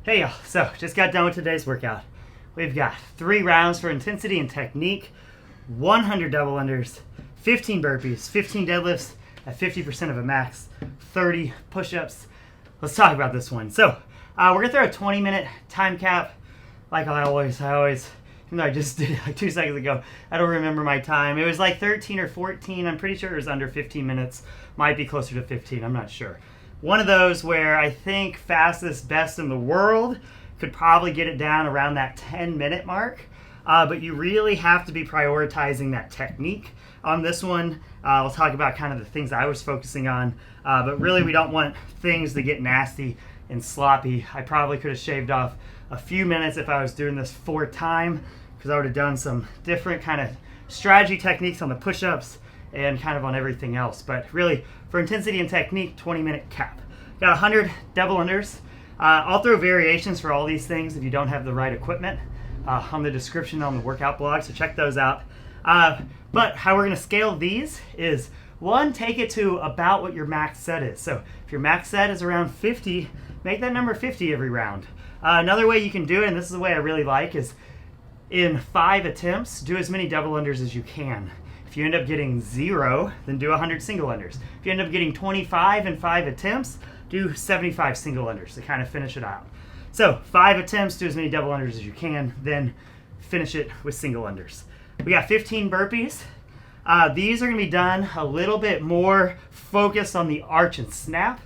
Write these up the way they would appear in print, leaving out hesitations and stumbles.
Hey y'all, so just got done with today's workout. We've got 3 rounds for intensity and technique, 100 double unders, 15 burpees, 15 deadlifts at 50% of a max, 30 push-ups. Let's talk about this one. So we're gonna throw a 20-minute time cap. Like I always, even though I just did it like 2 seconds ago, I don't remember my time. It was like 13 or 14. I'm pretty sure it was under 15 minutes. Might be closer to 15, I'm not sure. One of those where I think fastest, best in the world could probably get it down around that 10-minute mark. But you really have to be prioritizing that technique on this one. I'll talk about kind of the things I was focusing on. But really, we don't want things to get nasty and sloppy. I probably could have shaved off a few minutes if I was doing this for time, because I would have done some different kind of strategy techniques on the push-ups and kind of on everything else. But really, for intensity and technique, 20-minute cap. Got 100 double unders. I'll throw variations for all these things if you don't have the right equipment on the description on the workout blog, so check those out. But how we're going to scale these is, 1, take it to about what your max set is. So if your max set is around 50, make that number 50 every round. Another way you can do it, and this is the way I really like, is in 5 attempts, do as many double unders as you can. If you end up getting 0, then do 100 single unders. If you end up getting 25 in 5 attempts, do 75 single unders to kind of finish it out. So 5 attempts, do as many double unders as you can, then finish it with single unders. We got 15 burpees. These are going to be done a little bit more focused on the arch and snap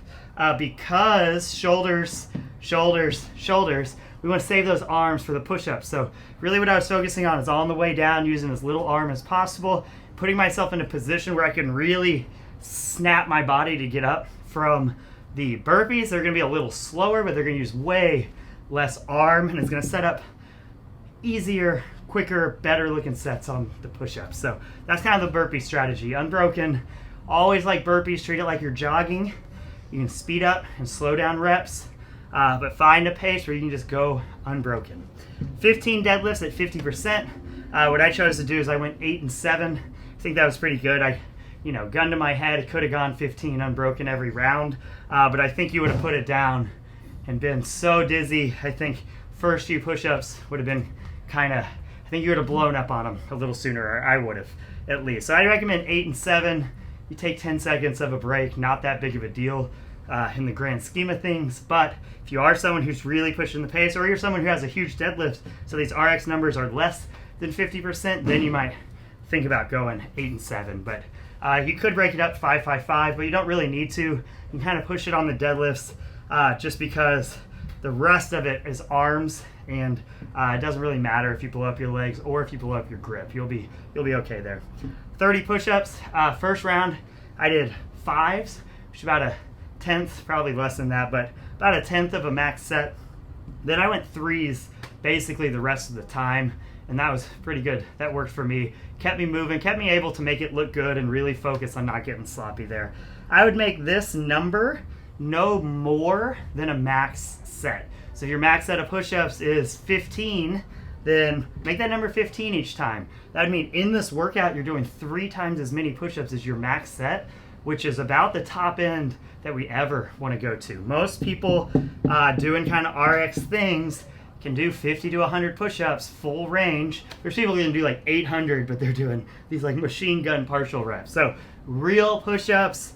because shoulders, we want to save those arms for the push-ups. So really what I was focusing on is on the way down, using as little arm as possible, putting myself in a position where I can really snap my body to get up from the burpees. They're going to be a little slower, but they're going to use way less arm, and it's going to set up easier, quicker, better looking sets on the push-ups. So that's kind of the burpee strategy. Unbroken, always like burpees, treat it like you're jogging. You can speed up and slow down reps, but find a pace where you can just go unbroken. 15 deadlifts at 50%. What I chose to do is I went 8 and 7. I think that was pretty good. Gun to my head, it could have gone 15 unbroken every round, but I think you would have put it down and been so dizzy. I think first few push-ups would have been I think you would have blown up on them a little sooner, or I would have at least. So I recommend 8 and 7. You take 10 seconds of a break, not that big of a deal in the grand scheme of things. But if you are someone who's really pushing the pace, or you're someone who has a huge deadlift, so these RX numbers are less than 50%, then you might think about going 8 and 7. But you could break it up 5, 5, 5, but you don't really need to. You can kind of push it on the deadlifts just because the rest of it is arms, and it doesn't really matter if you blow up your legs or if you blow up your grip. You'll be okay there. 30 push-ups. First round, I did 5s, which is about a 10th, probably less than that, but about a 10th of a max set. Then I went 3s basically the rest of the time, and that was pretty good. That worked for me. Kept me moving, kept me able to make it look good and really focus on not getting sloppy there. I would make this number no more than a max set. So if your max set of push-ups is 15, then make that number 15 each time. That would mean in this workout, you're doing 3 times as many push-ups as your max set, which is about the top end that we ever want to go to. Most people doing kind of RX things can do 50 to 100 push-ups, full range. There's people who can do like 800, but they're doing these like machine gun partial reps. So real push-ups,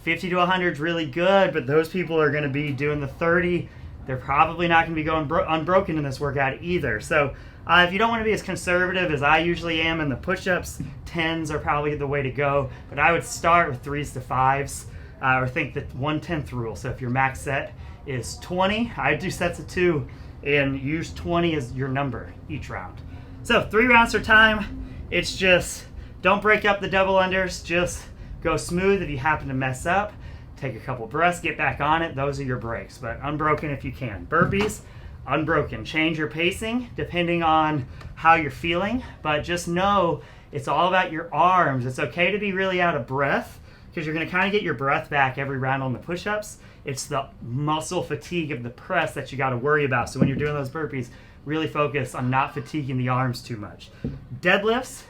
50 to 100 is really good, but those people are going to be doing the 30. They're probably not going to be going unbroken in this workout either. So if you don't want to be as conservative as I usually am in the push-ups, 10s are probably the way to go. But I would start with 3s to 5s, or think the 1/10th rule. So if your max set is 20, I'd do sets of 2 and use 20 as your number each round. So 3 rounds for time. It's just, don't break up the double unders. Just go smooth. If you happen to mess up, take a couple breaths, get back on it. Those are your breaks, but unbroken if you can. Burpees, unbroken. Change your pacing depending on how you're feeling, but just know it's all about your arms. It's okay to be really out of breath because you're going to kind of get your breath back every round on the push-ups. It's the muscle fatigue of the press that you got to worry about. So when you're doing those burpees, really focus on not fatiguing the arms too much. Deadlifts,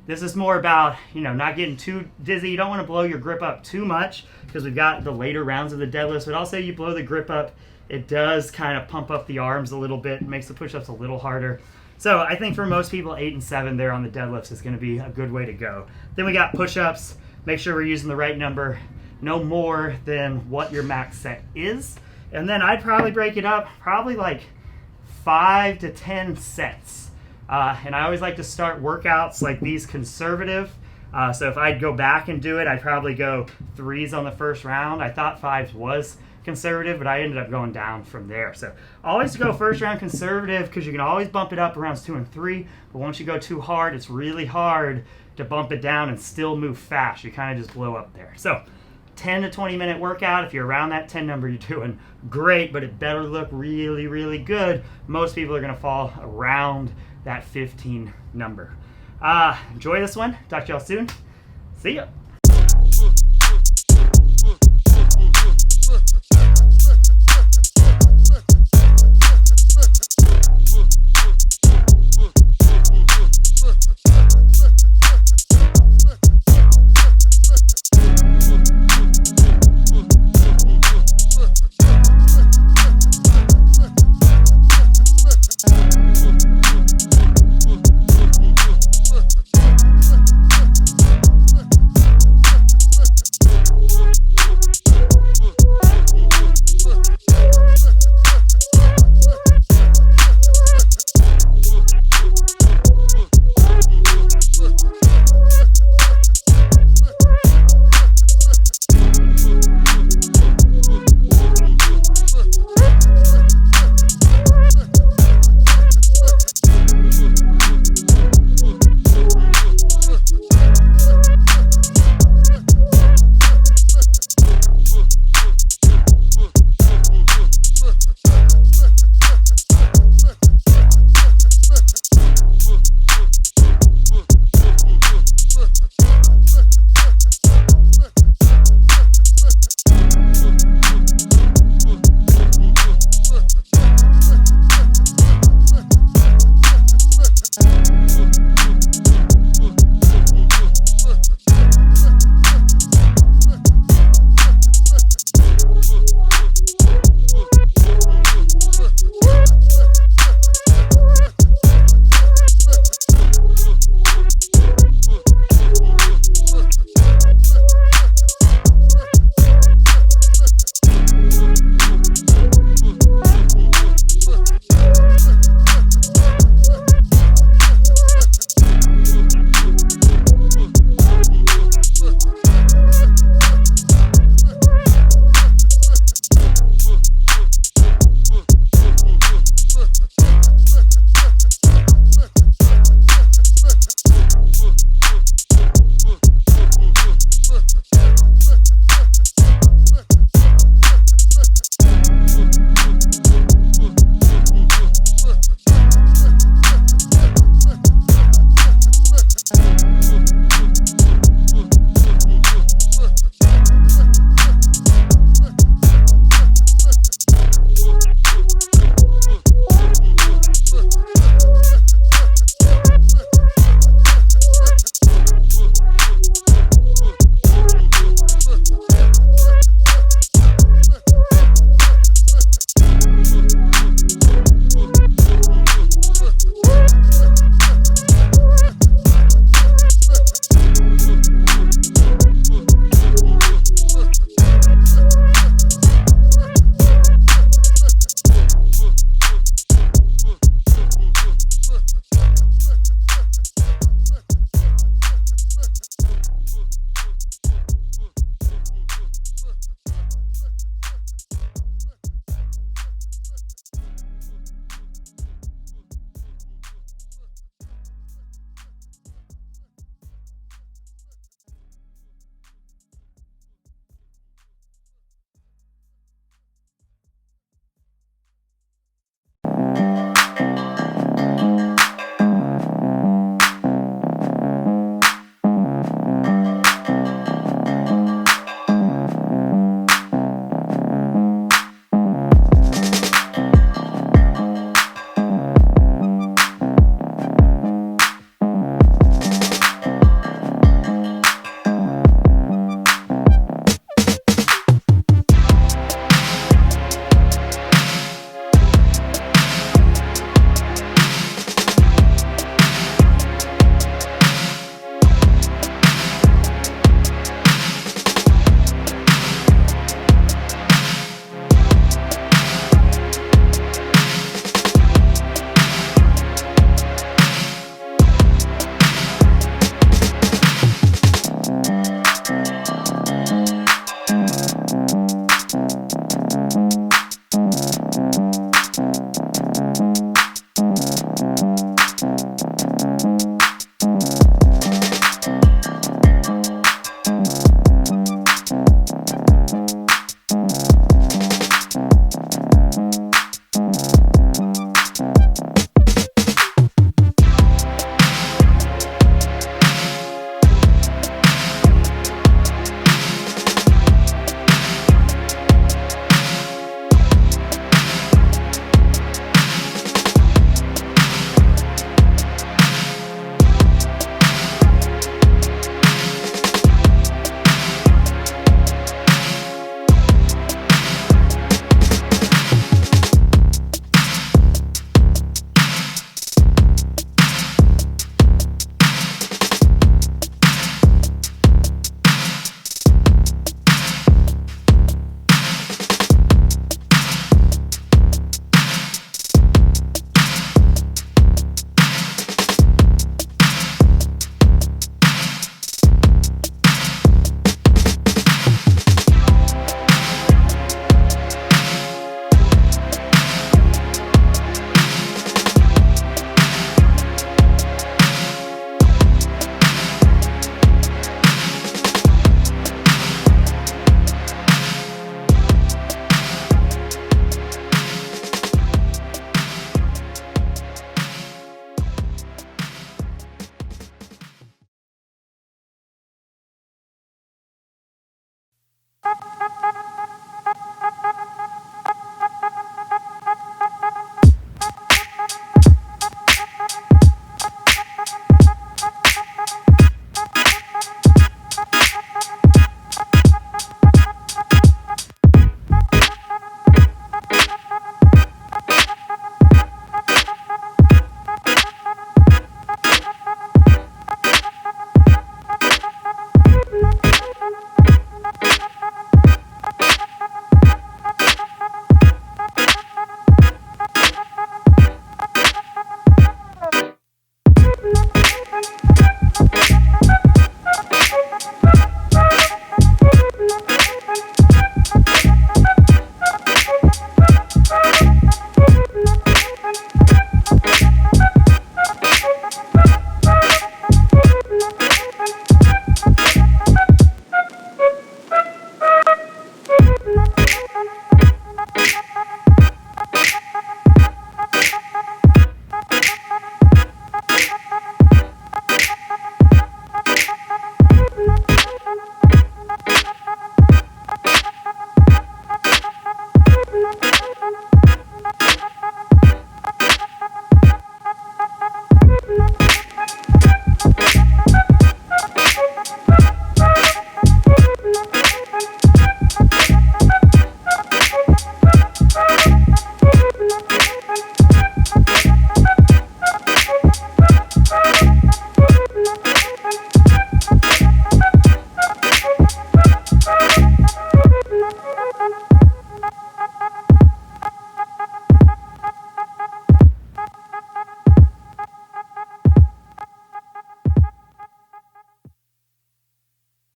this is more about, not getting too dizzy. You don't want to blow your grip up too much because we've got the later rounds of the deadlifts, but also you blow the grip up it does kind of pump up the arms a little bit, makes the push-ups a little harder. So I think for most people, 8 and 7 there on the deadlifts is going to be a good way to go. Then we got push-ups. Make sure we're using the right number, no more than what your max set is. And then I'd probably break it up, probably like 5 to 10 sets. And I always like to start workouts like these conservative. So if I'd go back and do it, I'd probably go 3s on the first round. I thought 5s was conservative, but I ended up going down from there. So always go first round conservative because you can always bump it up rounds 2 and 3. But once you go too hard, it's really hard to bump it down and still move fast. You kind of just blow up there. So 10 to 20 minute workout. If you're around that 10 number, you're doing great, but it better look really, really good. Most people are going to fall around that 15 number. Enjoy this one. Talk to y'all soon. See ya.